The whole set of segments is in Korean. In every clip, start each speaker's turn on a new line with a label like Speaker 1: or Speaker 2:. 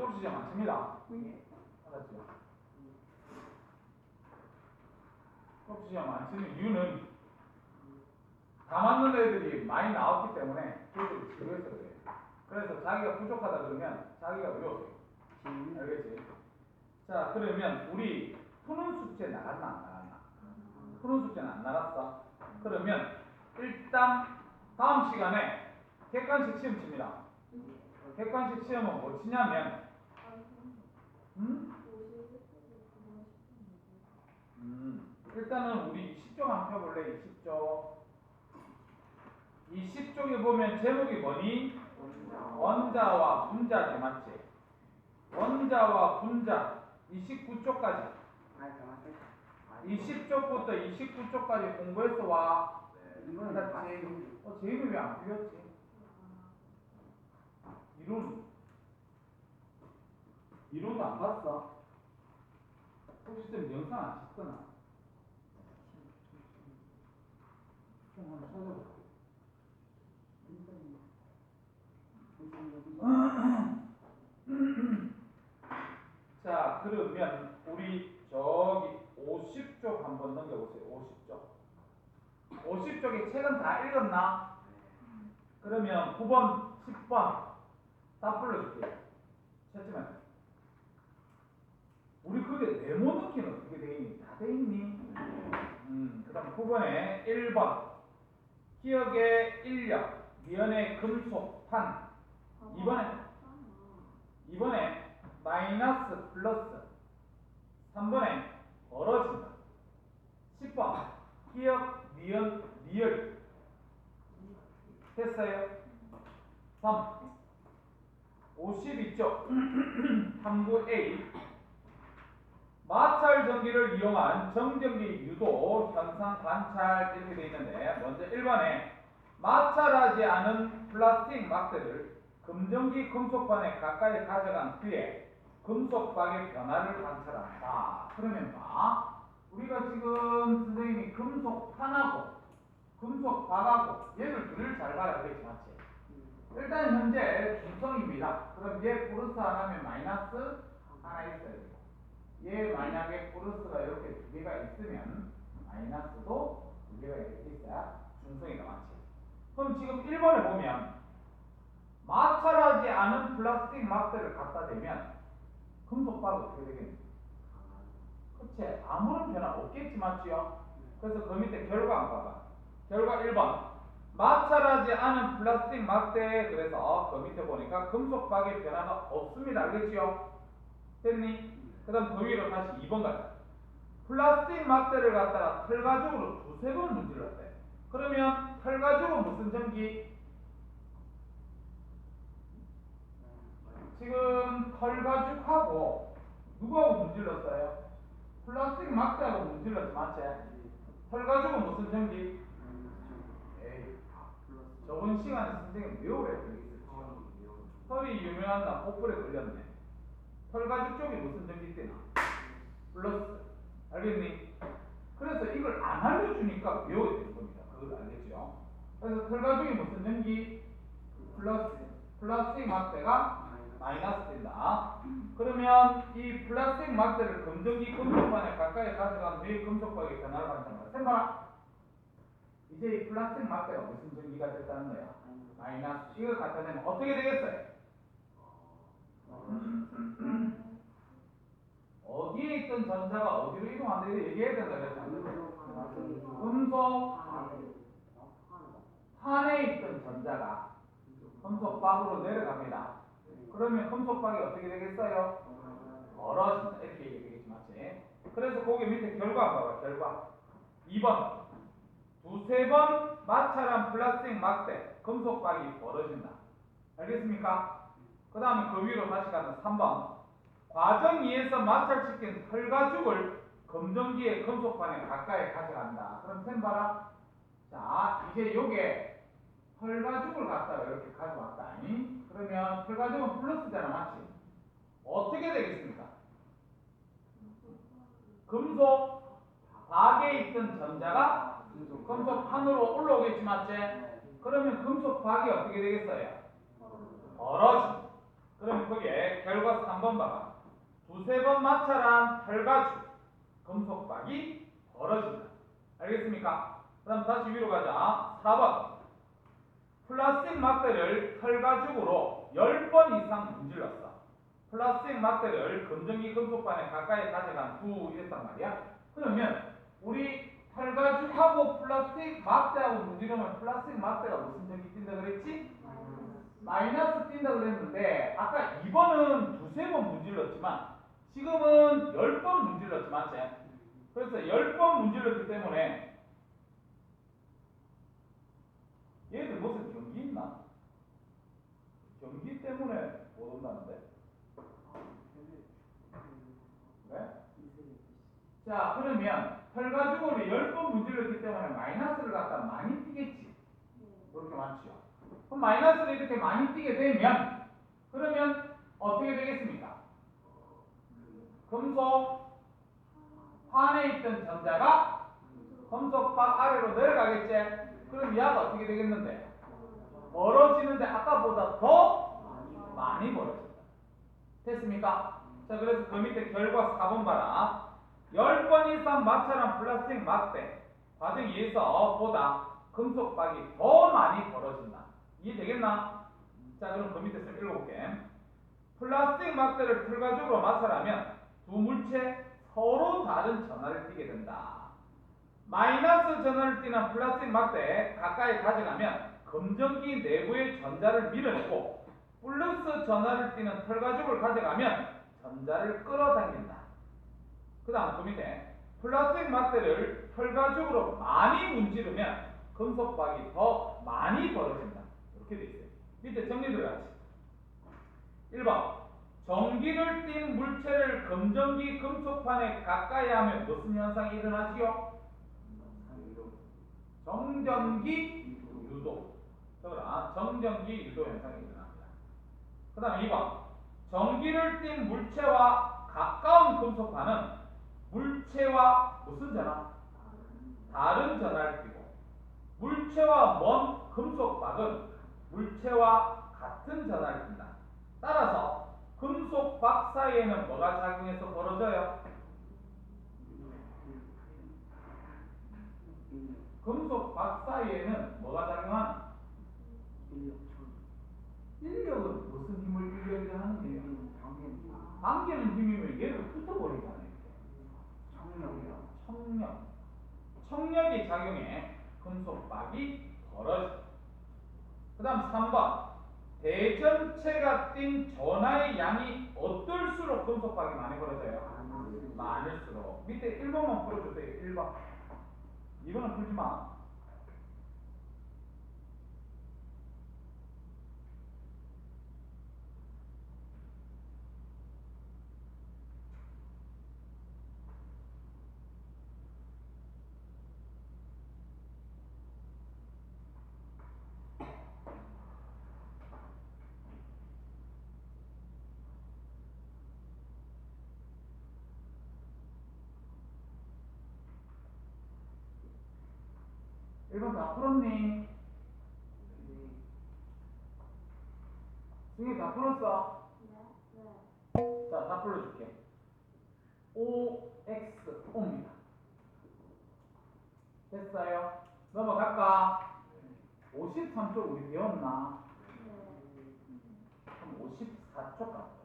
Speaker 1: 곱수지점 안 칩니다. 알았죠? 곱수지점 안 치는 이유는 다 맞는 애들이 많이 나왔기 때문에 그것을 지루해서 그래요. 그래서 자기가 부족하다 그러면 자기가 외워요. 알겠지? 자, 그러면 우리 푸는 숙제 나갔나 안 나갔나? 푸는 숙제는 안 나갔어. 그러면 일단 다음 시간에 객관식 시험 칩니다. 객관식 시험은 뭐 치냐면 일단은 우리 20쪽 한번 펴볼래? 20쪽. 20쪽에 보면 제목이 뭐니? 원자와 분자지, 맞지? 원자와 분자 29쪽까지 20쪽부터 29쪽까지 공부해서 와. 제임이 왜 안 풀렸지? 이론도 안 봤어? 혹시 좀 영상 안 찍거나? 좀 한번 찾아볼게. 자, 그러면 우리 저기 50쪽 한번 넘겨보세요. 50쪽. 50쪽에 책은 다 읽었나? 그러면 9번, 10번 다 불러줄게요. 찾지만 우리 그게 네모넣기는 어떻게 돼 있니? 다 돼 있니? 그 다음 9번에 1번 기억의 인력, 미연의 금속, 판. 2번에 마이너스, 플러스. 3번에 벌어진다. 10번 기억, 미연, 리얼. 됐어요? 3. 52쪽 탐구 A. 마찰 전기를 이용한 정전기 유도 현상 관찰 이렇게 되어 있는데, 먼저 1번에 마찰하지 않은 플라스틱 막대를 금전기 금속판에 가까이 가져간 뒤에 금속박의 변화를 관찰한다. 그러면 봐. 우리가 지금 선생님이 금속판하고 금속박하고 얘를 둘을 잘 봐라 그랬지, 맞지? 일단 현재 중성입니다. 그럼 얘 플러스 하나면 마이너스 하나 있어야 되고, 얘 만약에 플러스가 이렇게 두 개가 있으면 마이너스도 두 개가 이렇게 있어야 중성이가 맞지. 그럼 지금 1번을 보면 마찰하지 않은 플라스틱 막대를 갖다 대면 금속박은 어떻게 되겠니? 그치? 아무런 변화 없겠지, 맞지요? 그래서 그 밑에 결과 한번 봐봐. 결과 1번 마찰하지 않은 플라스틱 막대에, 그래서 그 밑에 보니까 금속박의 변화가 없습니다. 알겠지요? 됐니? 그 다음 그 위로 다시 2번 가자. 플라스틱 막대를 갖다가 털가죽으로 두세 번 문질렀대. 그러면 털가죽은 무슨 전기? 지금 털가죽하고 누구하고 문질렀어요? 플라스틱 막대하고 문질렀지, 맞지? 털가죽은 무슨 전기? 에이, 저번 시간에 선생님 외우래 그랬었죠. 털이 유명한 나 뽀플에 걸렸네. 털가죽 쪽이 무슨 전기 때나? 플러스. 알겠니? 그래서 이걸 안 알려주니까 외워야 되는 겁니다. 그걸 알겠죠? 그래서 털가죽이 무슨 전기? 플러스. 플라스틱 막대가 마이너스 된다. 그러면 이 플라스틱 막대를 금전기 금속판에 가까이 가져간 뒤에 금속박의 변화를 관찰한다. 셈봐라. 이제 이 플라스틱 막대가 무슨 전기가 됐다는 거야? 마이너스. 이걸 갖다 대면 어떻게 되겠어요? 어디에 있던 전자가 어디로 이동한다 이렇게 얘기해야 된다 그랬잖아요. 금속 판에 있던 전자가 금속박으로 내려갑니다. 그러면 금속박이 어떻게 되겠어요? 벌어진다. 이렇게 얘기하겠지, 맞지? 그래서 거기 밑에 결과 봐봐. 결과 2번 두세 번 마찰한 플라스틱 막대 금속박이 벌어진다. 알겠습니까? 그 다음에 그 위로 다시 가면 3번 과정 2에서 마찰시킨 털가죽을 검정기의 금속판에 가까이 가져간다. 그럼 셈 봐라. 자, 이제 요게 털가죽을 갖다가 이렇게 가져왔다. 그러면 털가죽은 플러스잖아, 맞지? 어떻게 되겠습니까? 금속 박에 있던 전자가 금속판으로 올라오겠지, 맞지? 그러면 금속 박이 어떻게 되겠어요? 벌어진다. 그럼 거기에 결과 3번 봐봐. 두세 번 마찰한 털가죽 금속박이 벌어진다. 알겠습니까? 그 다음 다시 위로 가자. 4번. 플라스틱 막대를 털가죽으로 10번 이상 문질렀어. 플라스틱 막대를 검정기 금속반에 가까이 가져간 후 이랬단 말이야. 그러면 우리 털가죽하고 플라스틱 막대하고 문지르면 플라스틱 막대가 무슨 전기 띈다 그랬지? 마이너스 띈다 그랬는데 아까 2번은 두세 번 문질렀지만 지금은 10번 문질렀지 맞지? 그래서 10번 문질렀기 때문에 얘들 무슨 경기 있나? 경기 때문에 못 온다는데? 네? 자 그러면 털가죽으로 10번 문질렀기 때문에 마이너스를 갖다 많이 띄겠지. 그렇게 맞죠? 그럼 마이너스를 이렇게 많이 띄게 되면 그러면 어떻게 되겠습니까? 금속 판에 있던 전자가 금속박 아래로 내려가겠지? 그럼 얘가 어떻게 되겠는데? 멀어지는데 아까보다 더 많이 멀어진다. 됐습니까? 자 그래서 그 밑에 결과 4번 봐라. 10번 이상 마찰한 플라스틱 막대 과정에서 보다 금속박이 더 많이 벌어진다. 이해되겠나? 자 그럼 그 밑에 좀 읽어볼게. 플라스틱 막대를 털가죽으로 마찰하면 두 물체 서로 다른 전하를 띠게 된다. 마이너스 전하를 띠는 플라스틱 막대에 가까이 가져가면 검정기 내부의 전자를 밀어내고 플러스 전하를 띠는 털가죽을 가져가면 전자를 끌어당긴다. 그 다음 그 밑에 플라스틱 막대를 털가죽으로 많이 문지르면 금속박이 더 많이 벌어진다. 이렇게 돼 있어요. 밑에 정리들 같이. 1번 전기를 띤 물체를 검정기 금속판에 가까이 하면 무슨 현상이 일어나지요? 정전기 유도. 적어라. 정전기 유도 현상이 일어납니다. 그 다음 2번 전기를 띤 물체와 가까운 금속판은 물체와 무슨 전하? 다른 전하를 띠고 물체와 먼 금속박은 물체와 같은 전하를 띈다. 따라서 금속박 사이에는 뭐가 작용해서 벌어져요? 금속박 사이에는 뭐가 작용하나? 인력은 무슨 힘을 인력이라 하는 거예요? 당기는 힘이면 얘를 훑어버리잖아요. 청력. 청력이 작용해 금속박이 벌어져. 그 다음 3번 대전체가 띈 전하의 양이 어떨수록 금속박이 많이 벌어져요? 많을수록. 밑에 1번만 풀어주세요. 1번. 2번은 풀지마. 일번 다 풀었니? 승희 다 풀었어? 자, 다 풀어줄게. OX 옵니다. 됐어요? 넘어갈까? 53쪽 우리 배웠나? 그럼 54쪽 가자.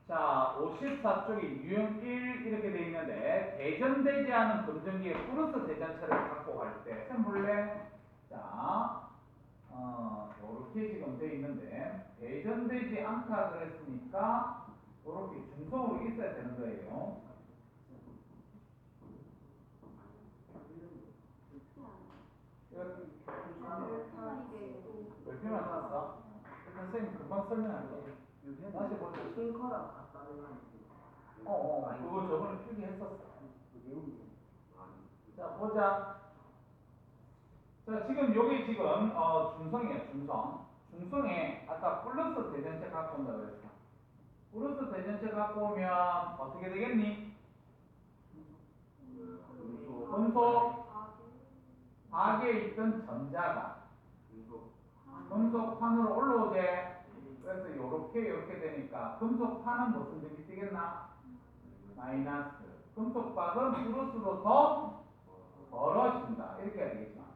Speaker 1: 자, 54쪽이 유형 1 이렇게 돼 있는데 대전되지 않은 검정기의 플러스 대전체를 갖고 갈 때 샘플레 자, 이렇게 지금 돼 있는데 대전되지 않다 그랬으니까 이렇게 중성으로 있어야 되는 거예요. 몇 개만 찾았어? 선생님 금방 설명할게. 다시 보자.
Speaker 2: 핑커랑 같다는
Speaker 1: 그거 저번에 필기했었어. 자, 보자. 자, 지금 여기 지금 중성이에요, 중성. 중성에 아까 플러스 대전체 갖고 온다 그랬어. 플러스 대전체 갖고 오면 어떻게 되겠니? 금속 박에 있던 전자가 금속판으로 올라오지. 그래서 이렇게 되니까 금속판은 무슨 점이 뜨겠나? 마이너스. 금속박은 플러스로 더 벌어진다. 이렇게 해야 되겠지만.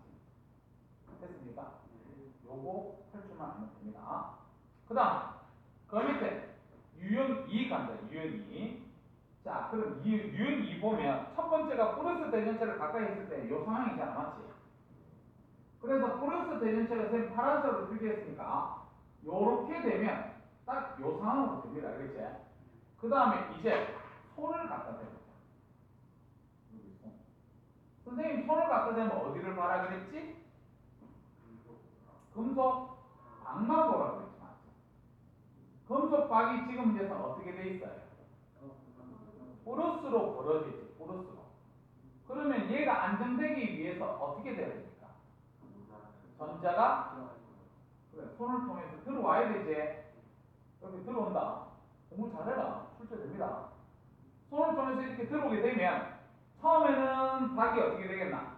Speaker 1: 됐습니까? 요거 할 줄만 알면 됩니다. 그 다음, 그 밑에 유형 2 간다. 유형 2. 자, 그럼 유형 2 보면 첫 번째가 플러스 대전체를 가까이 했을 때 요 상황이잖아. 맞지? 그래서 플러스 대전체가 선생님 파란색으로 표기했으니까 요렇게 되면 딱 요 상황으로 됩니다. 그렇지? 그 다음에 이제 손을 갖다 대보자. 선생님 손을 갖다 대면 어디를 봐라 그랬지? 금속 박만 보라 그랬지. 맞죠? 금속 박이 지금 이제 어떻게 돼 있어요? 플러스로 벌어져 있지. 플러스로. 그러면 얘가 안정되기 위해서 어떻게 돼야 됩니까? 전자가 그래, 손을 통해서 들어와야 되지. 여기 들어온다. 공부 잘해라. 출제됩니다. 손을 통해서 이렇게 들어오게 되면 처음에는 박이 어떻게 되겠나?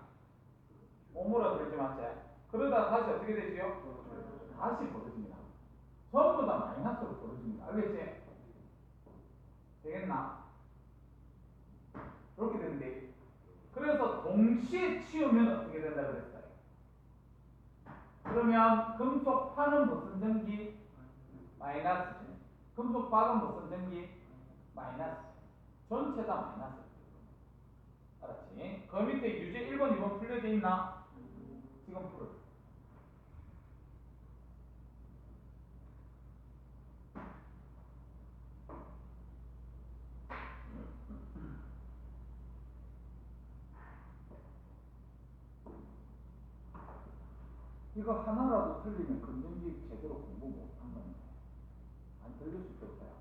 Speaker 1: 오므라들지 맞지? 그러다 다시 어떻게 되지요? 다시 벌어집니다. 전부 다 마이너스로 벌어집니다. 알겠지? 되겠나? 이렇게 되는데 그래서 동시에 치우면 어떻게 된다 그랬어요? 그러면 금속판은 무슨 전기? 마이너스지. 금속박은 무슨 전기? 마이너스. 전체 다 마이너스. 알았지? 그 밑에 유제 1번, 2번 풀려져 있나? 지금 풀어. 이거 하나라도 틀리면 금전기 제대로 공부 못한 건데 안 틀릴 수도 없어요.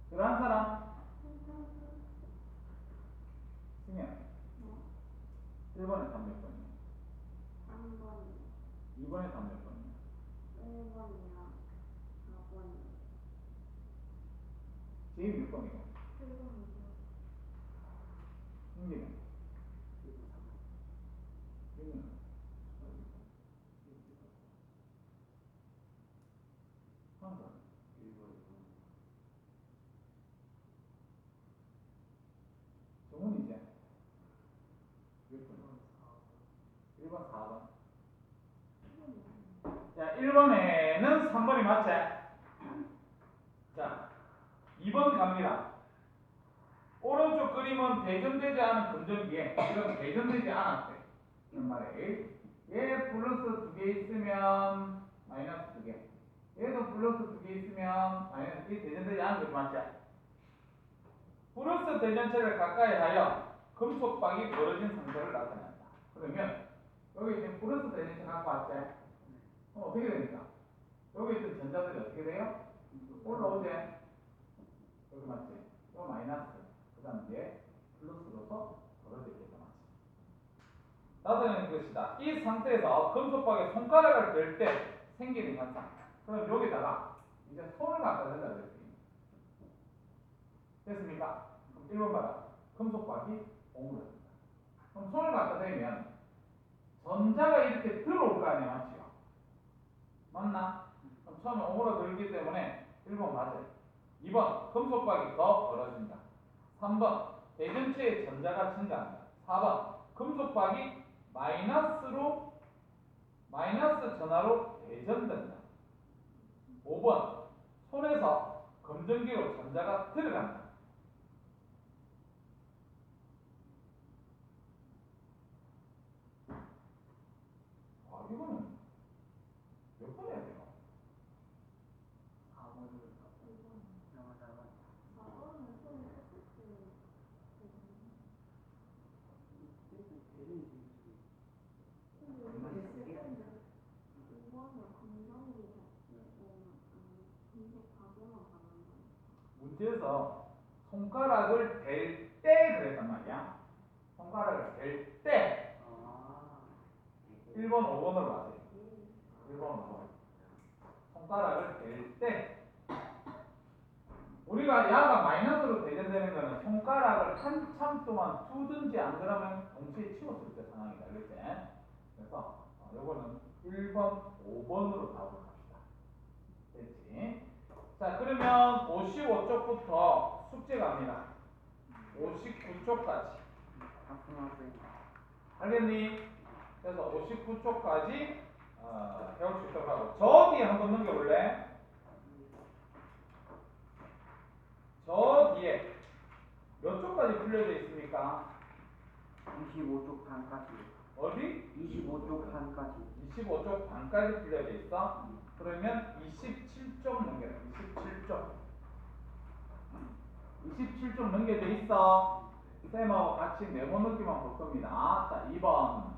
Speaker 1: 그런 사람? 승현. 1번에 답 몇 번이야?
Speaker 2: 3번이요.
Speaker 1: 2번에 답 몇 번이야?
Speaker 2: 1번이랑 4번이요.
Speaker 1: 제일 몇 번이고?
Speaker 2: 7번이요.
Speaker 1: 승기는? 1는? 항상. 정훈이 이제? 몇 번? 1번, 4번. 자, 1번에는 3번이 맞지? 자, 2번 갑니다. 오른쪽 그림은 대전되지 않은 금전기에 이건 대전되지 않았대. 이 말에 얘 플러스 2개 있으면 마이너스 2개. 얘도 플러스 2개 있으면 마이너스 2개. 대전되지 않은 거지 맞지? 플러스 대전체를 가까이 하여 금속박이 벌어진 상태를 나타낸다. 그러면 여기 지금 플러스 대전체 갖고 왔지? 어떻게 됩니까? 여기 있던 전자들이 어떻게 돼요? 올라오지? 여기 맞지? 또 마이너스. 그 다음 뒤에 플러스로서 벌어지겠다. 맞지? 나타내는 것이다. 이 상태에서 금속박에 손가락을 댈 때 생기는 현상. 그럼 여기다가 이제 손을 갖다 댄다 그랬지. 됐습니까? 그럼 1번 봐라. 금속박이 오므라진다. 그럼 손을 갖다 대면 전자가 이렇게 들어올 거 아니야, 맞지요? 맞나? 그럼 처음에 오므라들기 때문에 1번 맞아요. 2번 금속박이 더 벌어진다. 3번 대전체의 전자가 증가한다. 4번 금속박이 마이너스 전하로 대전된다. 5번 손에서 검정기로 전자가 들어간다. 아, 이거는 몇 번 해야 돼요?
Speaker 2: 4번은 손에 했을 때 5번은 검정기 금속 박에만 가는 거야.
Speaker 1: 문제에서 손가락을 댈 때 그랬단 말이야. 손가락을 댈 때 1번, 5번으로 맞아요. 1번, 5번. 손가락을 댈 때 우리가 야가 마이너스로 대전되는 거는 손가락을 한참 동안 두든지 안 그러면 동시에 치웠을 때 상황이다. 그랬지? 그래서 요거는 1번, 5번으로 답을 합시다. 됐지? 자, 그러면 55쪽부터 숙제 갑니다. 59쪽까지. 알겠니? 그래서 59쪽까지 배울 수 있도록 하고 저 뒤에 한번 넘겨볼래? 저 뒤에 몇 쪽까지 풀려져 있습니까?
Speaker 3: 25쪽 반까지.
Speaker 1: 어디?
Speaker 3: 25쪽 반까지.
Speaker 1: 25쪽 반까지 풀려져 있어? 그러면 27쪽 넘겨라. 27쪽. 27쪽 넘겨져 있어. 쌤하고 같이 메모 느낌만 볼 겁니다. 자, 2번.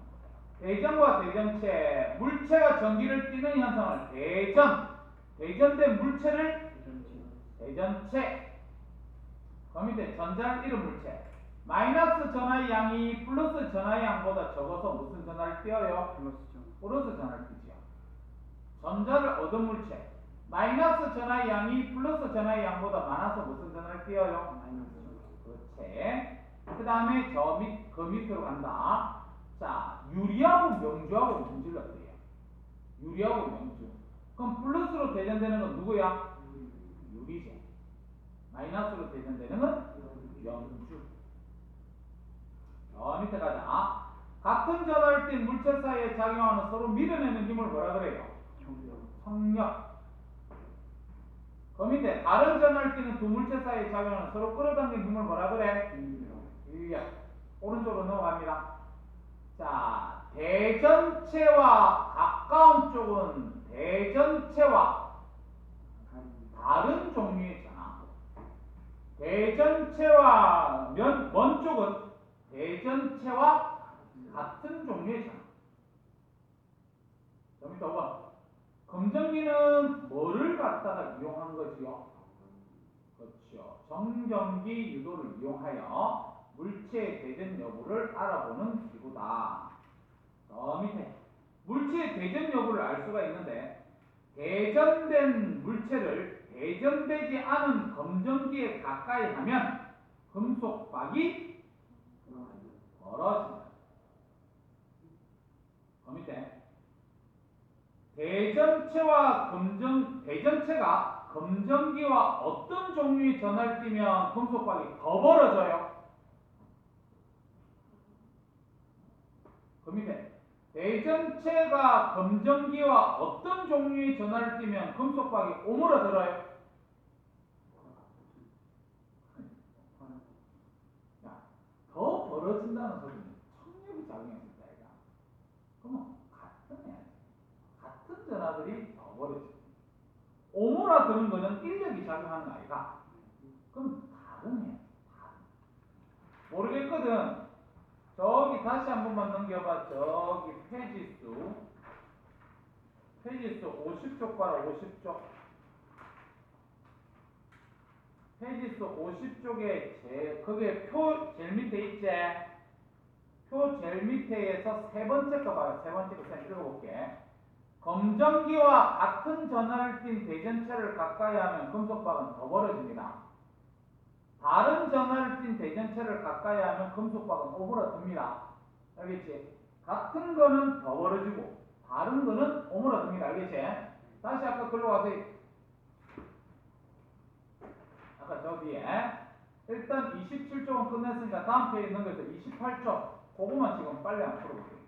Speaker 1: 대전과 대전체, 물체가 전기를 띠는 현상을 대전된 물체를 대전체. 그 밑에 전자를 띠는 물체. 마이너스 전하의 양이 플러스 전하의 양보다 적어서 무슨 전하를 띄어요? 플러스 전하를 띄죠. 전자를 얻은 물체. 마이너스 전하의 양이 플러스 전하의 양보다 많아서 무슨 전하를 띄어요? 그렇지. 그 다음에 그 밑으로 간다. 자, 유리하고 명주하고 문제가 어때요? 유리하고 명주. 그럼 플러스로 대전되는 건 누구야? 유리지. 마이너스로 대전되는 건 명주. 밑에 가자. 같은 전하를 띈 물체 사이에 작용하는 서로 밀어내는 힘을 뭐라 그래요? 청력. 그 밑에 다른 전하를 띠는 두 물체 사이에 작용하는 서로 끌어당기는 힘을 뭐라 그래? 인력. 오른쪽으로 넘어갑니다. 자, 대전체와 가까운 쪽은 대전체와 다른 종류의 전하. 대전체와 먼 쪽은 대전체와 같은 종류의 전하. 그 밑에 5번. 검정기는 뭐를 갖다가 이용한 거지요? 그렇죠. 정전기 유도를 이용하여 물체의 대전 여부를 알아보는 기구다. 저 밑에 물체의 대전 여부를 알 수가 있는데 대전된 물체를 대전되지 않은 검정기에 가까이 하면 금속박이 벌어진다. 그 밑에 대전체가 검정기와 어떤 종류의 전하를 띠면 금속박이 더 벌어져요? 그 밑에 대전체가 검정기와 어떤 종류의 전하를 띠면 금속박이 오므라들어요? 야, 더 벌어진다는 소리는 청력이 작용했을 때가. 그러면 같은 전하들이 더 벌어져. 오므라드는 거는 인력이 작용하는 거 아이가? 그럼 다르네. 모르겠거든. 저기 다시 한 번만 넘겨봐. 저기 페이지수 50쪽 봐라. 50쪽. 페이지수 50쪽에 거기에 표 제일 밑에 있지? 표 제일 밑에에서 세 번째 거 봐요. 세 번째 거 쌤 읽어볼게. 검정기와 같은 전하를 띤 대전체를 가까이 하면 금속박은 더 벌어집니다. 다른 전하를 띤 대전체를 가까이 하면 금속박은 오므라듭니다. 알겠지? 같은 거는 더 벌어지고 다른 거는 오므라듭니다. 알겠지? 다시 아까 글로 와서 아까 저 뒤에 일단 27쪽은 끝냈으니까 다음 페이지 있는 거에서 28쪽 그거만 지금 빨리 안 풀어볼게요.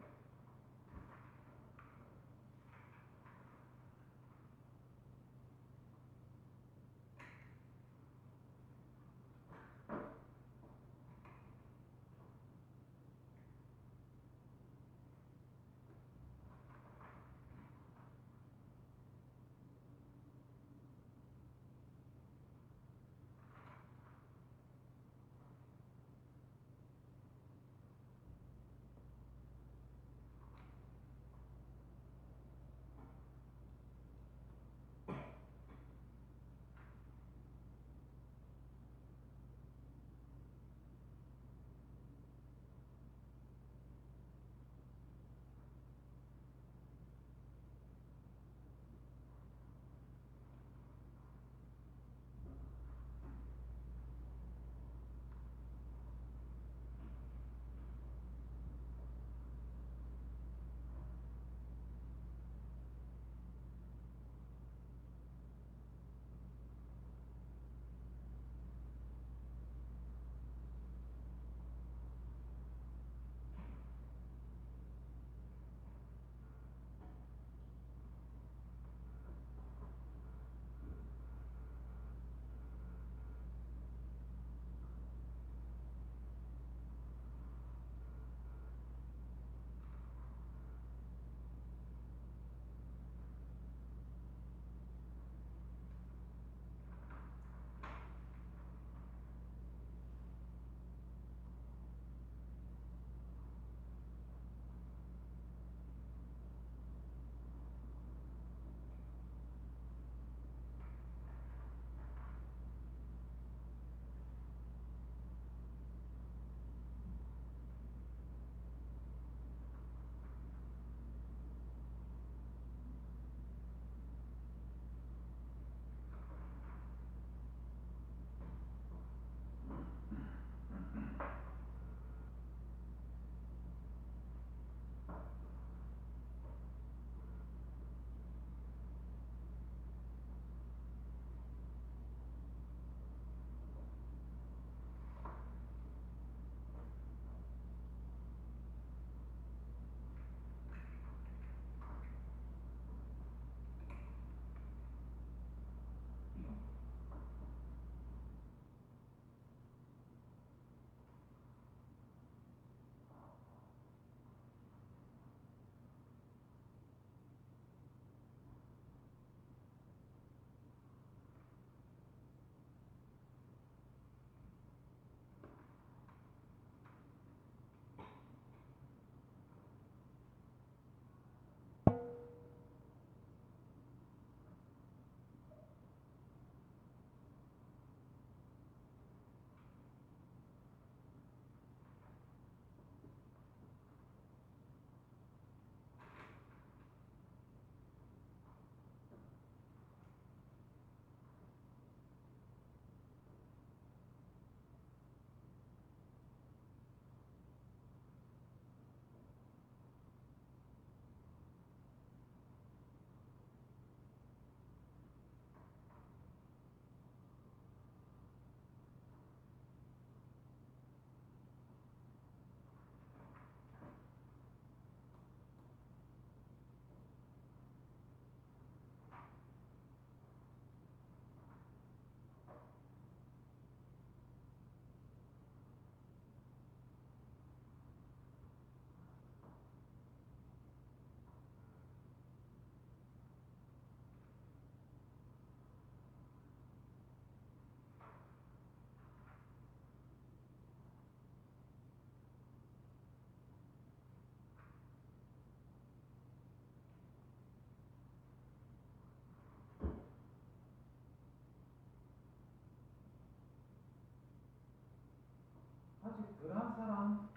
Speaker 1: 아직 덜한 사람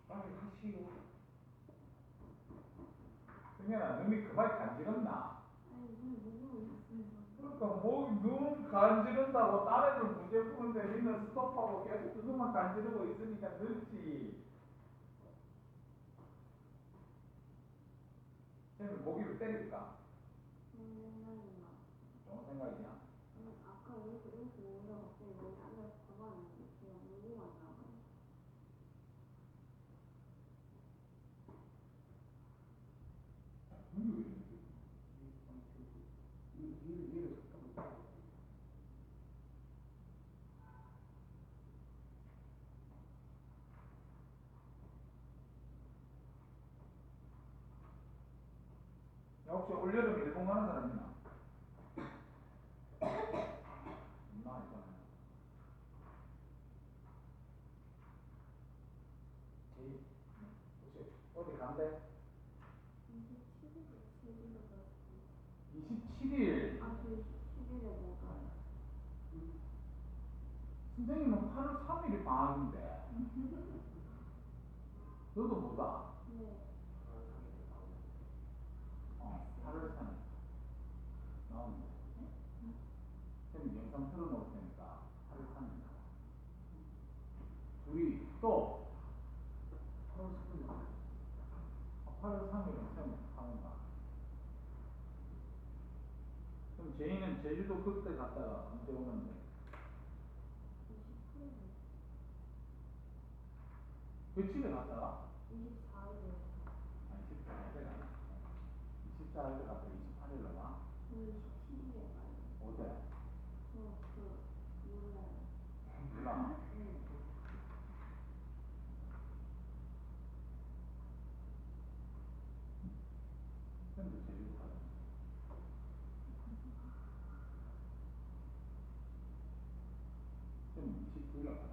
Speaker 1: 빨리 하시오. 승현아, 눈이 그만 간지럽나?
Speaker 2: 아니 눈이 너무 있습니다.
Speaker 1: 그러니까 뭐 눈 간지른다고 다른 애들 문제 푸는데 니는 스톱하고 계속 눈만 간지르고 있으니까 늦지. 고기를 때릴까?
Speaker 2: 생각나.
Speaker 1: 좋은 생각이야.
Speaker 2: 아까 이렇게 오다가 갑자기 여기 앉아서 가봤는데 그냥 무궁화 나와요.
Speaker 1: 혹시 올여름 일본 가는 사람 있나? 있나 이거는? 혹시 어디 간대?
Speaker 2: 27일에 7일에 갔어요.
Speaker 1: 27일.
Speaker 2: 아, 저 27일에 못 가요.
Speaker 1: 선생님은 8월 3일이 방학인데 너도 못 와?
Speaker 2: 네.
Speaker 1: 8월 3일 나오는데 선생님 영상 틀어놓을 테니까 8월 3일 우리 또 8월 3일은 선생님 가는가? 그럼 제이는 제주도 그때 갔다가 언제 오는데?
Speaker 2: 28일에.
Speaker 1: 며칠에 갔다가?
Speaker 2: 24일에.
Speaker 1: 아니 14일에 가나? 24일에 갔다가 28일에 와?
Speaker 2: 저 27일에 가요.
Speaker 1: 어때?
Speaker 2: 몰라요.
Speaker 1: 몰라.
Speaker 2: 네.
Speaker 1: 근데 제주도 가자. 그럼 29일에 가자.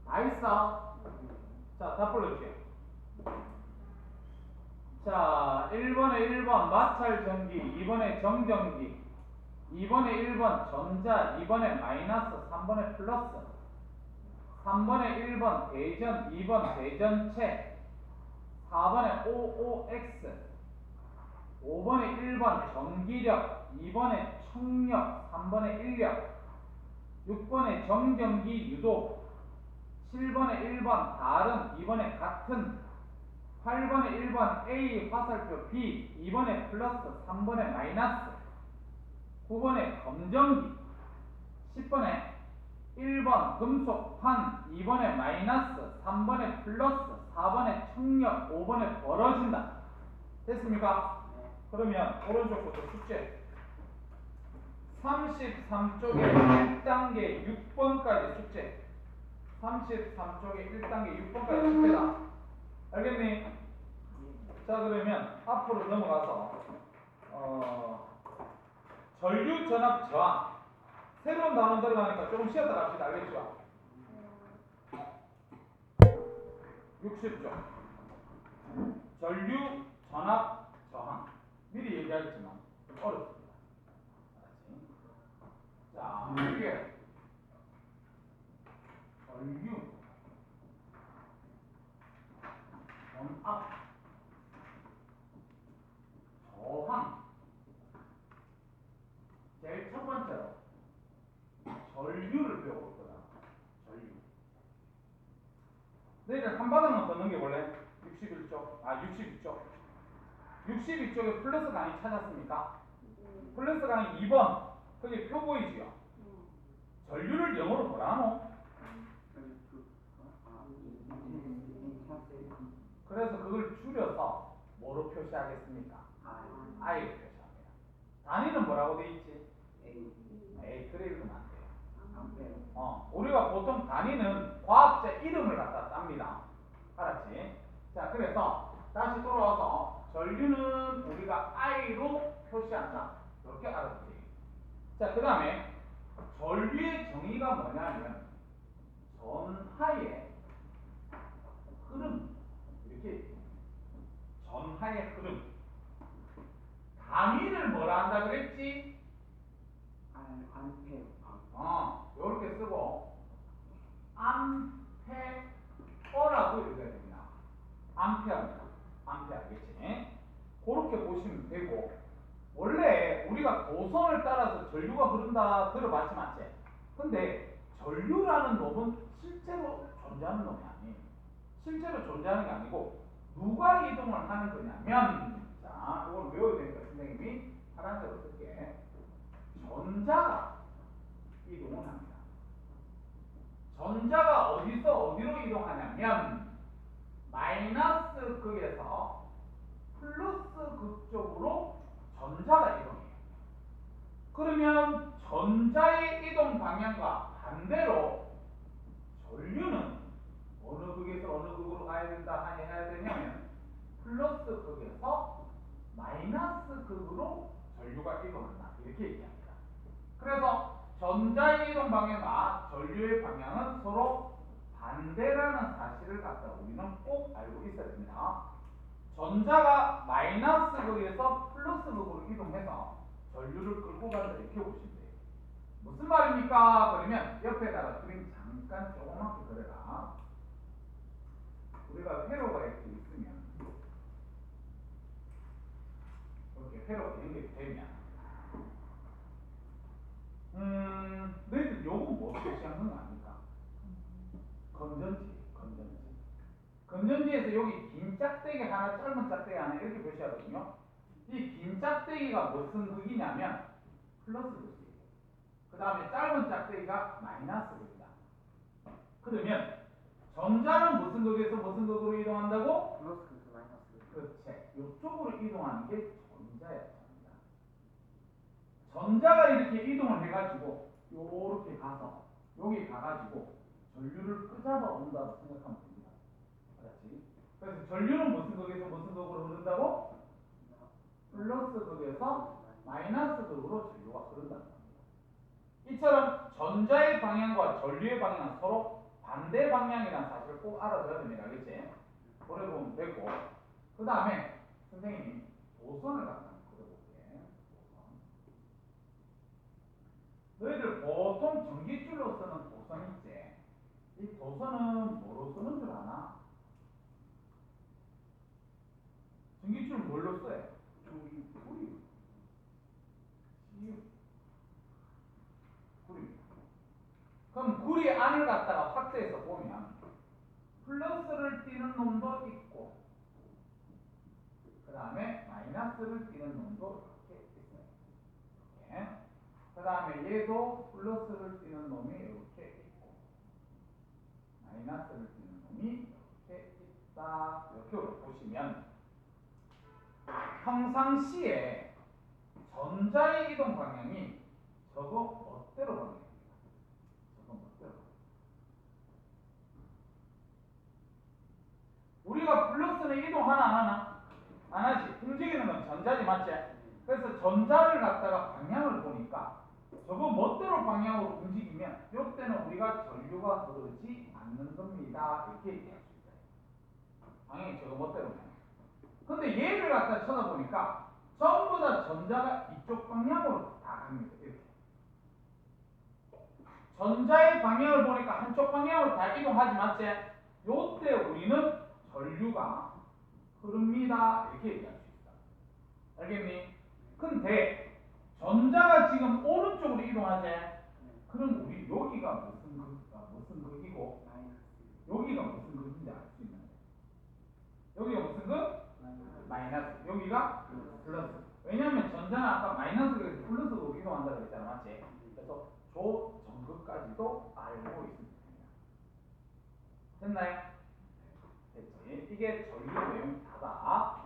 Speaker 1: 다 있어? 자, 다 불러주세요. 자, 1번에 1번 마찰 전기, 2번에 정전기, 2번에 1번 전자, 2번에 마이너스, 3번에 플러스, 3번에 1번 대전, 2번 대전체, 4번에 OOX, 5번에 1번 전기력, 2번에 청력, 3번에 인력, 6번에 정전기 유도, 7번에 1번 다른, 2번에 같은, 8번에 1번 A 화살표 B, 2번에 플러스, 3번에 마이너스, 9번에 검정기, 10번에 1번 금속판, 2번에 마이너스, 3번에 플러스, 4번에 청력, 5번에 벌어진다. 됐습니까? 그러면 오른쪽부터 숙제 33쪽에 1단계 6번까지 숙제 33쪽에 1단계 6번까지 숙제다. 알겠니? 자, 그러면 앞으로 넘어가서 전류 전압 저항 새로운 단어 들어가니까 조금 쉬었다 갑시다. 알겠죠? 60쪽 전류 전압 저항 미리 얘기하겠지만 좀 어렵습니다. 알았지? 자, 이게 전류 전압 저항 제일 첫 번째로 전류를 배워볼 거다. 전류. 너희들 한 바닥만 더 넘겨볼래? 61쪽, 62쪽. 62쪽에 플러스 강의 찾았습니까? 플러스 강의 2번. 거기 표 보이지요? 전류를 영어로 뭐라 하노? 그래서 그걸 줄여서 뭐로 표시하겠습니까? I로 표시합니다. 단위는 뭐라고 돼 있지? A. 그래 읽으면 안 돼요. 우리가 보통 단위는 과학자 이름을 갖다 땁니다. 알았지? 자, 그래서 다시 돌아와서 전류는 우리가 I로 표시한다. 이렇게 알아두세요. 자, 그 다음에 전류의 정의가 뭐냐면 전하의 흐름. 이렇게 전하의 흐름. 단위를 뭐라 한다 그랬지? 이렇게 쓰고 암페어라고 읽어야 됩니다. 암페어입니다. 암페어 알겠지? 그렇게 보시면 되고 원래 우리가 도선을 따라서 전류가 흐른다 들어봤지 맞지? 근데 전류라는 놈은 실제로 존재하는 놈이 아니에요. 실제로 존재하는 게 아니고 누가 이동을 하는 거냐면, 자, 이걸 외워야 되니까 선생님이 파란색으로 쓸게. 전자가 이동을 합니다. 전자가 어디서 어디로 이동하냐면 마이너스 극에서 플러스 극 쪽으로 전자가 이동해요. 그러면 전자의 이동 방향과 반대로 전류는 어느 극에서 어느 극으로 가야 된다 하니 해야 되냐면 플러스 극에서 마이너스 극으로 전류가 이동한다, 이렇게 얘기합니다. 그래서 전자의 이동 방향과 전류의 방향은 서로 반대라는 사실을 갖다 우리는 꼭 알고 있어야 됩니다. 전자가 마이너스 극에서 플러스 극으로 이동해서 전류를 끌고 간다, 이렇게 보시면 돼요. 무슨 말입니까? 그러면 옆에다가 그림 잠깐 조그맣게 그려라. 우리가 회로가 이렇게 있으면, 이렇게 회로가 연결이 되면, 너희들 요건 뭐 표시한 건 아닙니까? 건전지. 건전지에서 여기 긴 짝대기 하나, 짧은 짝대기 하나 이렇게 표시하거든요. 이 긴 짝대기가 무슨 극이냐면 플러스 극이에요. 그 다음에 짧은 짝대기가 마이너스 극이다. 그러면 전자는 무슨 극에서 무슨 극으로 이동한다고?
Speaker 3: 플러스 극 마이너스 극.
Speaker 1: 그렇지. 이쪽으로 이동하는 게 전자야. 전자가 이렇게 이동을 해가지고 요렇게 가서 여기 가가지고 전류를 끄잡아 온다고 생각하면 됩니다. 알았지? 그래서 전류는 무슨 극에서 무슨 극으로 흐른다고? 플러스 극에서 마이너스 극으로 전류가 흐른다는 겁니다. 이처럼 전자의 방향과 전류의 방향은 서로 반대 방향이라는 사실을 꼭 알아둬야 됩니다. 알겠지? 그래 보면 되고, 그 다음에 선생님이 도선을 갖다 그려볼게. 너희들 보통 전기줄로 쓰는 도선 있지? 이 도선은 뭐로 쓰는 줄 아나? 전기줄 뭘로 써요? 구리. 그럼 구리 안을 갖다가 확대해서 보면 플러스를 띄는 놈도 있고 그 다음에 마이너스를 띄는 놈도 이렇게 있어요. 이렇게. 그 다음에 얘도 플러스를 띄는 놈이 이렇게 있고 마이너스를 띄는 놈이 이렇게 있다. 이렇게 보시면 평상시에 전자의 이동 방향이 저거 멋대로 방향입니다. 저거 멋대로. 우리가 플러스는 이동하나 안 하나? 안 하지. 움직이는 건 전자지, 맞지? 그래서 전자를 갖다가 방향을 보니까 저거 멋대로 방향으로 움직이면 이때는 우리가 전류가 흐르지 않는 겁니다, 이렇게 얘기할 수 있어요. 방향이 저거 멋대로 방향. 근데 얘를 갖다 쳐다보니까 전부 다 전자가 이쪽 방향으로 다 갑니다. 이렇게. 전자의 방향을 보니까 한쪽 방향으로 다 이동하지, 맞지? 요때 우리는 전류가 흐릅니다, 이렇게 얘기할 수 있다. 알겠니? 근데 전자가 지금 오른쪽으로 이동하지? 그럼 우리 여기가 무슨 극이고 여기가 무슨 극인지 알 수 있는데, 여기가 무슨 극? 마이너스. 여기가 플러스. 왜냐하면 전자는 아까 마이너스에서 플러스로 이동한다고 했잖아, 맞지? 그래서 조 전극까지도 알고 있습니다. 됐나요? 됐지? 이게 전류 내용 다다.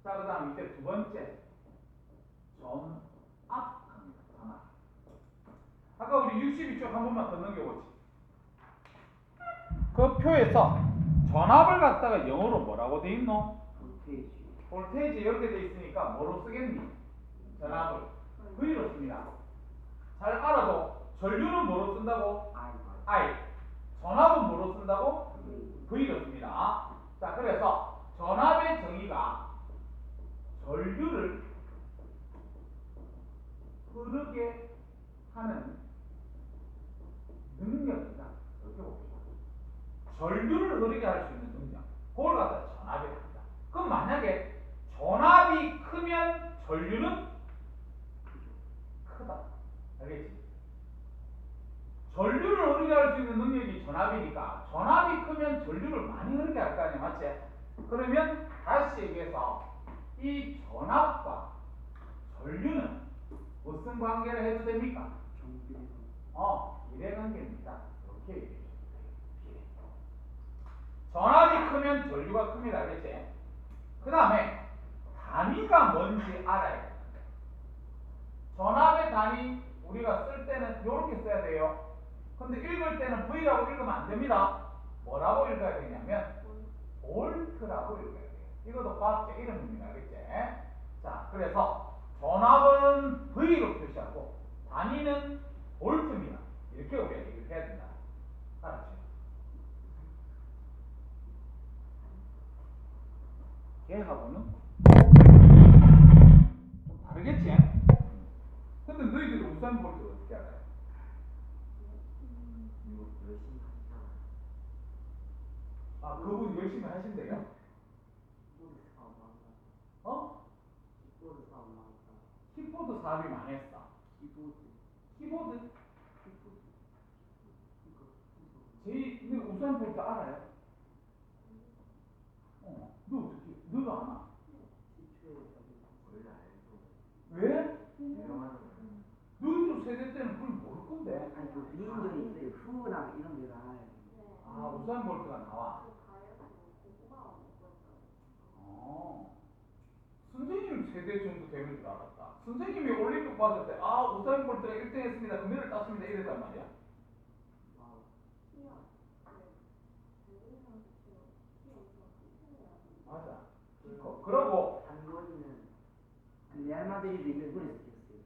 Speaker 1: 자, 그 다음 이제 두 번째 전압합니다. 전압. 아까 우리 62쪽 한 번만 더 넘겨보지. 그 표에서 전압을 갖다가 영어로 뭐라고 돼 있노?
Speaker 3: 볼테이지.
Speaker 1: 볼테이지 이렇게 돼 있으니까 뭐로 쓰겠니? 전압을 V로 씁니다. 잘 알아도 전류는 뭐로 쓴다고? I. 전압은 뭐로 쓴다고? V로 씁니다. 자, 그래서 전압의 정의가 전류를 흐르게 하는 능력이다, 이렇게 봅시다. 전류를 흐르게 할 수 있는 능력, 그걸 갖다 전압이라고 합니다. 그럼 만약에 전압이 크면 전류는 크다, 알겠지? 전류를 흐르게 할 수 있는 능력이 전압 전압이니까 전압이 크면 전류를 많이 흐르게 할 거 아니야, 맞지? 그러면 다시 얘기해서 이 전압과 전류는 무슨 관계를 해도 됩니까? 비례관계입니다. 이렇게 얘기해 줍니다. 비례. 전압이 크면 전류가 큽니다, 알겠지? 그 다음에 단위가 뭔지 알아야 돼. 전압의 단위 우리가 쓸 때는 이렇게 써야 돼요. 근데 읽을 때는 V라고 읽으면 안 됩니다. 뭐라고 읽어야 되냐면 볼트라고 읽어야 돼요. 이것도 과학적 이름입니다. 알겠지? 자, 그래서 전압은 V로 표시하고 단위는 볼트입니다. 이렇게 우리가 얘기를 해야 된다. 알았죠? 걔하고는 좀 다르겠지? 근데 너희들이 우산 볼트 어떻게 알아요?
Speaker 3: 이거 열심히 하시잖아요.
Speaker 1: 아, 그분 열심히 하신대요?
Speaker 3: 키보드 사업 망했다.
Speaker 1: 어?
Speaker 3: 키보드 사업 망했다.
Speaker 1: 키보드 사업이 망했어.
Speaker 3: 키보드.
Speaker 1: 키보드?
Speaker 3: 키보드.
Speaker 1: 너 우산 볼트 알아요? 너 어떻게, 너도 아나?
Speaker 3: 시초에 원래 알죠.
Speaker 1: 왜?
Speaker 3: 유명하는 거.
Speaker 1: 너희들 세대 때는 그걸 모를 건데.
Speaker 3: 아니 그 비인적인 때 후랑 이런 게 나와요.
Speaker 1: 아, 우산 볼트가 나와. 선생님 세대 정도 되는 줄 알았다. 선생님이 올림픽 봤을 때, 우사인 볼트가 1등 했습니다. 금메달 땄습니다. 이랬단 말이야. 맞아. 그러고
Speaker 3: 한국인은 레알 마드리드 일본에서 뛰었어요.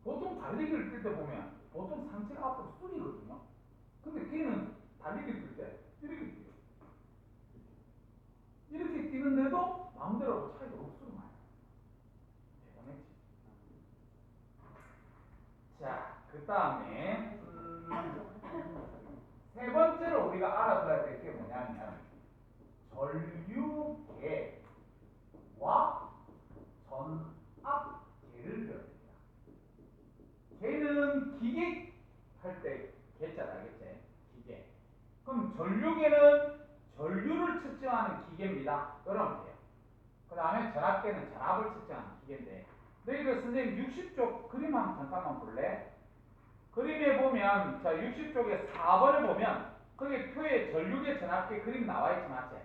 Speaker 1: 보통 달리기를 뛸 때 보면 보통 상체가 앞으로 숙이거든요. 근데 걔는 달리기를 뛸 때 이렇게 뛰어요. 이렇게 뛰는데도 마음대로 차이가 없어요. 많이. 대단했지. 자, 그 다음에 세 번째로 우리가 알아둬야 될 게 뭐냐면 전류계와 전압계를 배워야 됩니다. 계는 기계 할 때 계자다, 알겠지? 기계. 그럼 전류계는 전류를 측정하는 기계입니다. 그러면 돼요. 그 다음에 전압계는 전압을 측정하는 기계인데, 너희들 선생님 60쪽 그림 한번 잠깐만 볼래? 그림에 보면, 자, 60쪽에 4번을 보면 거기에 표에 전류계 전압계 그림 나와 있지, 맞지?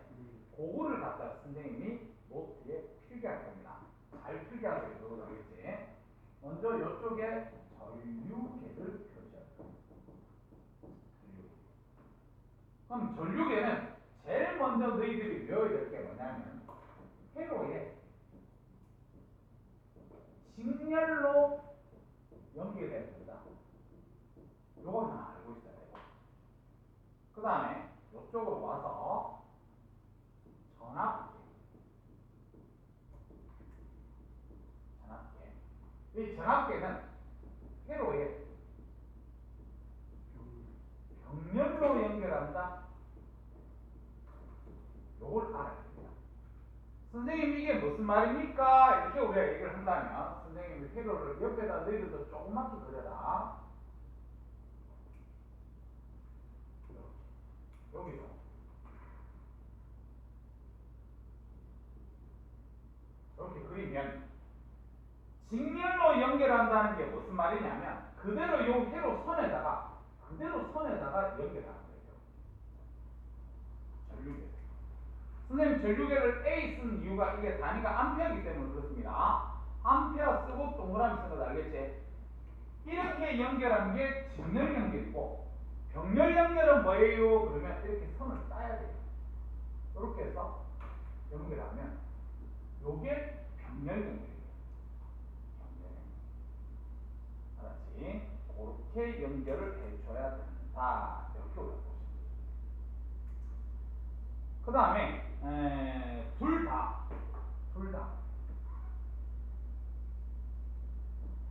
Speaker 1: 그거를 갖다가 선생님이 노트에 필기할 겁니다. 잘 필기하세요. 그거 알겠지? 먼저 이쪽에 전류계를 표시할 겁니다. 그럼 전류계는 제일 먼저 너희들이 배워야 될 게 뭐냐면 회로에 직렬로 연결되어 있습니다. 요거 하나 알고 있어야 되고, 그 다음에 이쪽으로 와서 전압계. 이 전압계는 회로에 병렬로 연결한다. 요걸 알아야 됩니다. 선생님 이게 무슨 말입니까? 이렇게 우리가 얘기를 한다면 선생님이 회로를 옆에다 너희들도 조그맣게 그려라. 여기서 이렇게 그리면 직렬로 연결한다는 게 무슨 말이냐면 그대로 요 회로 선에다가 연결하는 거예요. 전류계. 선생님 전류계를 A 쓴 이유가 이게 단위가 암페어이기 때문에 그렇습니다. 암페어 쓰고 동그라미 쓴 거 알겠지? 이렇게 연결하는 게 직렬 연결이고, 병렬 연결은 뭐예요? 그러면 이렇게 선을 따야 돼요. 이렇게 해서 연결하면 요게 병렬 연결이에요. 알았지? 그렇게 연결을 해줘야 된다. 이렇게 올라보시면 그 다음에 둘 다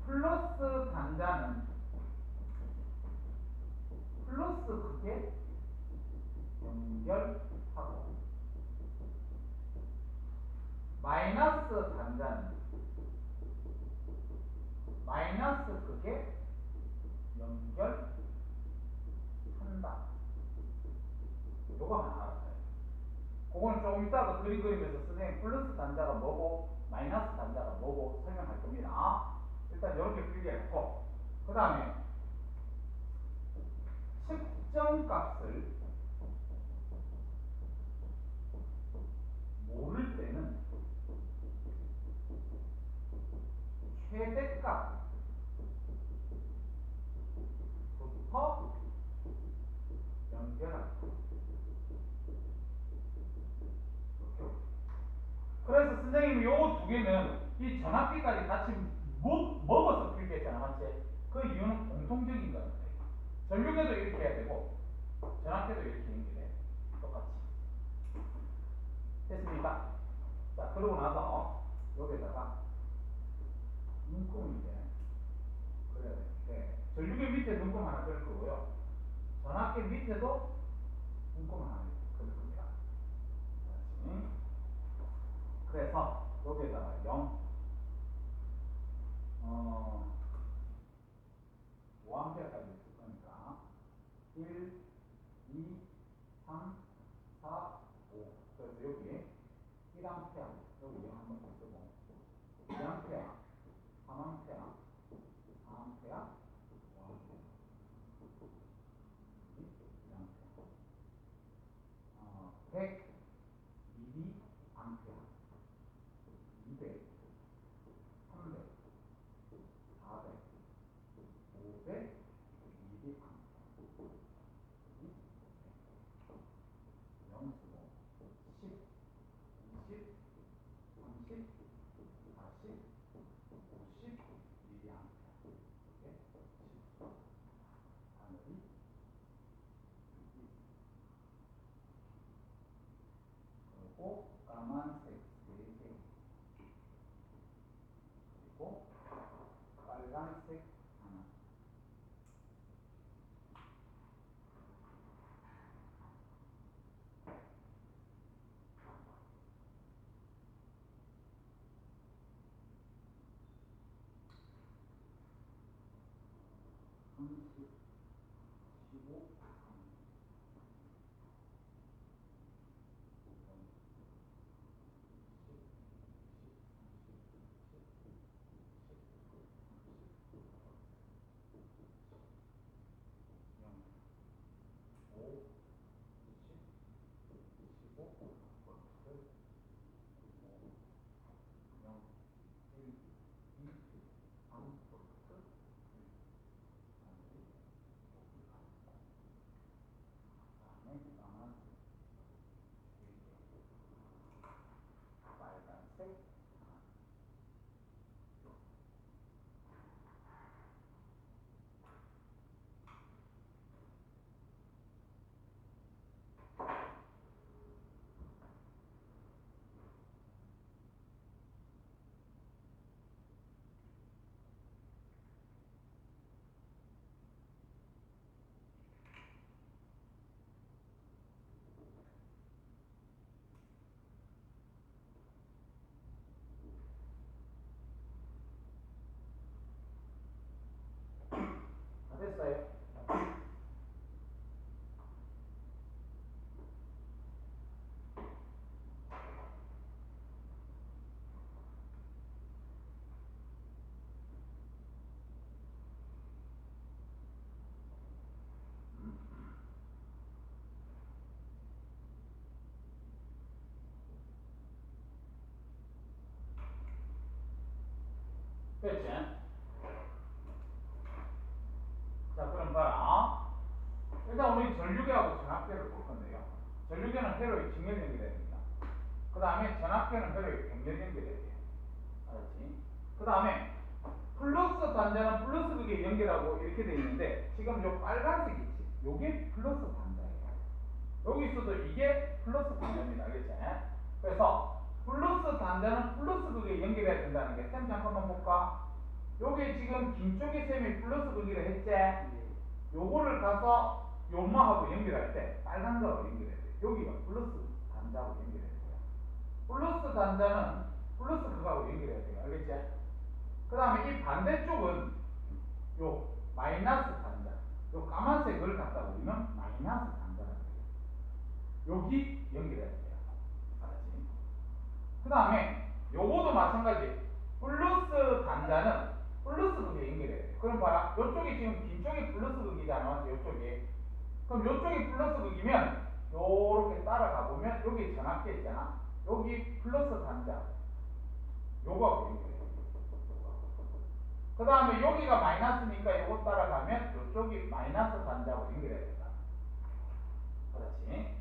Speaker 1: 플러스 단자는 플러스 크게 연결하고 마이너스 단자는 마이너스 크게 연결한다. 한다. 요거 하나 알아봐요. 그거는 조금 이따가 그림 그리면서 선생님 플러스 단자가 뭐고 마이너스 단자가 뭐고 설명할 겁니다. 일단 이렇게 필기해놓고 그 다음에 측정값을 모를 때는 최대값부터 연결할 거예요. 그래서 선생님이 요거 두 개는 이 전압비까지 같이 먹어서 필기했잖아, 맞지? 그 이유는 공통적인 거예요. 전류계도 이렇게 해야 되고 전압계도 이렇게 연결해. 똑같이. 됐습니까? 자, 그러고 나서 여기다가 눈금을 이제 그려야 되는데 전류계 밑에 눈금 하나 그릴 거고요. 전압계 밑에도 눈금 하나 그릴 겁니다. 다시. 그래서 여기에다가 0 5A까지 쓸 거니까 1, 2, 3, 4, 5 그래서 여기 1A 여기 0 한번 더 쓰고 2A 3A 4A 100 2A 200 300 400 500 200 0 쓰고 10 20 30 40 50 2A 이게 10 하늘이 그리고 까만색 3개 그리고 빨간색 하나 30 15 5, 20, 15, 0, 1, 2, 3, 다음에 까만색 3개 빨간색 다 됐어요? 됐지? 자, 그럼 봐라. 일단 우리 전류계하고 전압계를 볼 건데요. 전류계는 회로에 직렬 연결해야 됩니다. 그 다음에 전압계는 회로에 병렬 연결해야 돼요. 알았지? 그 다음에 플러스 단자는 플러스 극에 연결하고 이렇게 돼 있는데 지금 요 빨간색 있지? 요게 플러스 단자예요. 여기 있어도 이게 플러스 단자입니다. 알겠지? 그래서 플러스 단자는 플러스 극에 연결해야 된다는 게 쌤 잠깐만 볼까? 요게 지금 긴 쪽의 셈이 플러스 극이라 했지? 요거를 가서 요마하고 연결할 때 빨간 거하고 연결해야 돼. 여기가 플러스 단자하고 연결해야 돼요. 플러스 단자는 플러스 그거하고 연결해야 돼요. 알겠지? 그 다음에 이 반대쪽은 요 마이너스 단자. 요 까만색을 갖다 우리는 마이너스 단자라고 해요. 여기 연결해야 돼요. 알았지? 그 다음에 요거도 마찬가지. 플러스 단자는 플러스 극에 연결해야 돼요. 그럼 봐라. 요쪽이 지금 긴 쪽이 플러스 극이잖아. 맞지? 요쪽이. 그럼 요쪽이 플러스 극이면 요렇게 따라가 보면 여기 전압계 있잖아. 여기 플러스 단자. 요거하고 연결해야 돼요. 그 다음에 여기가 마이너스니까 요거 따라가면 요쪽이 마이너스 단자하고 연결해야 된다. 그렇지?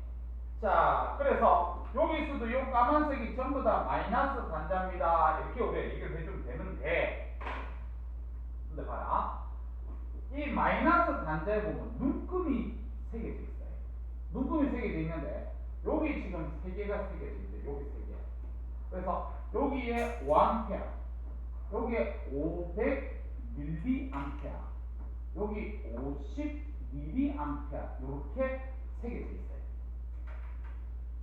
Speaker 1: 자, 그래서 여기서도 요 까만색이 전부 다 마이너스 단자입니다. 이렇게 우리가 얘기를 해주면 되는데, 근데 봐라. 이 마이너스 단자에 보면 눈금이 새겨져 있어요. 눈금이 새겨져 있는데, 여기 지금 3개가 새겨져 있는데, 여기 3개. 그래서 여기에 5A, 여기에 500mA, 여기 50mA, 이렇게 새겨져 있어요.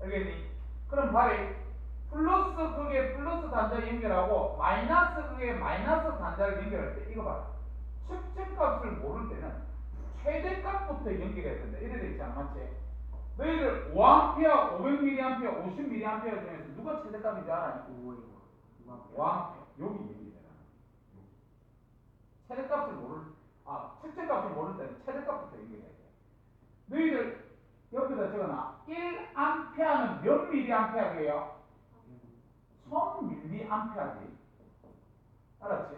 Speaker 1: 알겠니? 그럼 발이 플러스 극에 플러스 단자 연결하고 마이너스 극에 마이너스 단자를 연결할 때 이거 봐라. 측정값을 모를 때는 최대값부터 연결해야 된다. 이래 돼 있잖아. 맞지? 너희들 5A, 500mA, 50mA 중에서 누가 최대값인 줄 알아? 5A. 여기 연결해라. 최대값을 측정값을 모를 때는 최대값부터 연결해야 돼. 너희들 여기다 적어놔. 1A는 몇 mA예요? 1000mA지. 알았지?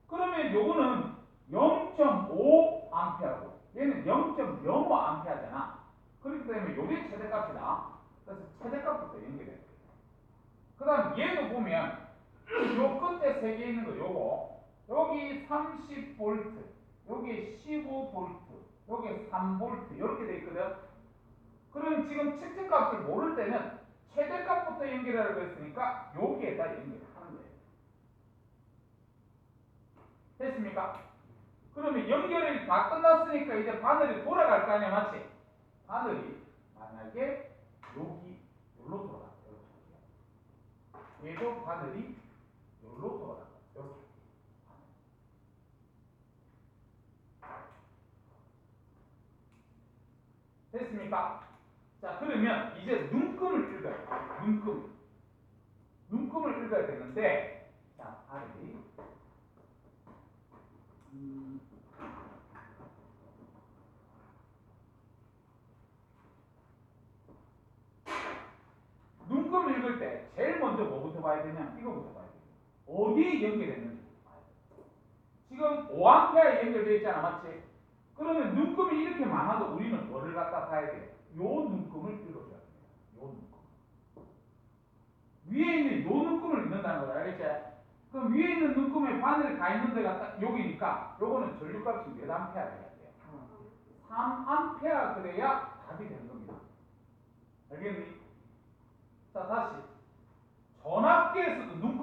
Speaker 1: 그러면 요거는 0.5A고 얘는 0.05A잖아. 그렇기 때문에 요게 최대값이다. 그래서 최대값부터 연결해야 돼. 그 다음 얘도 보면 요 끝에 3개 있는 거 요거 여기 30V, 여기 15V, 여기 3V 이렇게 돼 있거든. 그럼 지금 측정값을 모를 때는 최대값부터 연결하라고 했으니까 여기에다 연결하는 거예요. 됐습니까? 그러면 연결이 다 끝났으니까 이제 바늘이 돌아갈 거 아니야, 맞지? 바늘이 만약에 여기 여기로 돌아가. 이렇게. 얘도 바늘이 여기로 돌아가. 이렇게. 됐습니까? 자, 그러면 이제 눈금을 읽어야 돼. 눈금을 읽어야 되는데, 자, 바늘이 눈금 읽을 때 제일 먼저 뭐부터 봐야 되냐? 이거부터 봐야 돼. 어디에 연결했는지 봐야 돼. 지금 5A에 연결되어 있잖아, 맞지? 그러면 눈금이 이렇게 많아도 우리는 뭐를 갖다 봐야 돼? 요 눈금을 읽어줘야 됩니다. 요 눈금. 위에 있는 요 눈금을 읽는다는 거야, 알겠지? 그럼 위에 있는 눈금에 바늘이 가 있는 데가 딱 여기니까 요거는 전류값이 몇 암페어가 돼야 돼요? 3A 그래야 답이 되는 겁니다. 알겠니? 자, 다시